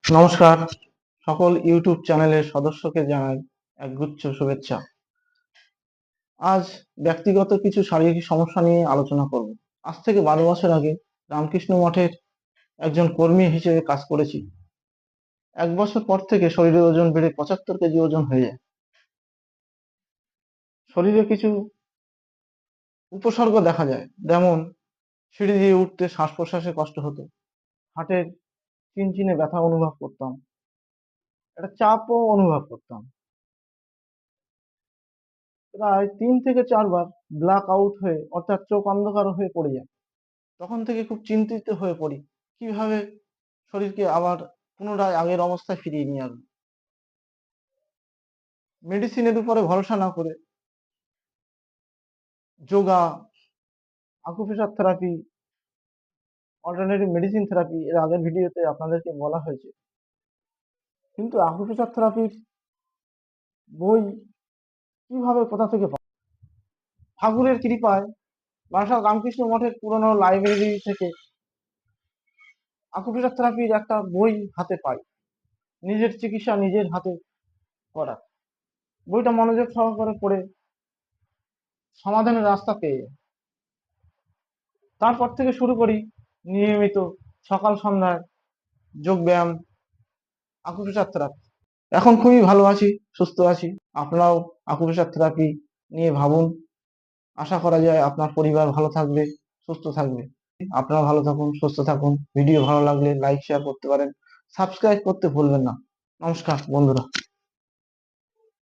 নমস্কার, সকল ইউটিউব চ্যানেলের সদস্যকে জানাই একগুচ্ছ শুভেচ্ছা। আজ ব্যক্তিগত কিছু শারীরিক সমস্যা নিয়ে আলোচনা করব। আজ থেকে 12 বছর আগে রামকৃষ্ণ মঠের একজন কর্মী হিসেবে কাজ করেছি। 1 বছর পর থেকে শরীরের ওজন বেড়ে 75 কেজি ওজন হয়ে যায়। শরীরে কিছু উপসর্গ দেখা যায়, যেমন সিঁড়ি দিয়ে উঠতে শ্বাস প্রশ্বাসে কষ্ট হতো, হার্টের চিনচিনে ব্যথা অনুভব করতাম, একটা চাপও অনুভব করতাম। প্রায় 3 থেকে 4 বার ব্ল্যাক আউট হয়ে, অর্থাৎ চোখ অন্ধকার হয়ে পড়ে যায়। তখন থেকে খুব চিন্তিত হয়ে পড়ি, কিভাবে শরীরকে আবার পুনরায় আগের অবস্থায় ফিরিয়ে নিয়ে আসবো। মেডিসিনের উপরে ভরসা না করে yoga, acupressure therapy, alternative medicine therapy এর আগের ভিডিওতে আপনাদেরকে বলা হয়েছে। কিন্তু আকুপ্রেশার থেরাপির বই কিভাবে কোথা থেকে পাবো? ঠাকুরের কৃপায় বারাসাত রামকৃষ্ণ মঠের পুরনো লাইব্রেরি থেকে আকুপ্রেশার থেরাপির একটা বই হাতে পাই, নিজের চিকিৎসা নিজের হাতে করা। বইটা মনোযোগ সহকারে পড়ে সমাধানের রাস্তা পেয়ে যাই। তারপর থেকে শুরু করি নিয়মিত সকাল সন্ধ্যায় যোগব্যায়াম, আকুপ্রেশার থেরাপি। এখন খুবই ভালো আছি, সুস্থ আছি। আপনারাও আকুপ্রেশার থেরাপি নিয়ে ভাবুন। আশা করা যায় আপনার পরিবার ভালো থাকবে, সুস্থ থাকবে। আপনারা ভালো থাকুন, সুস্থ থাকুন। ভিডিও ভালো লাগলে লাইক শেয়ার করতে পারেন, সাবস্ক্রাইব করতে ভুলবেন না। নমস্কার বন্ধুরা।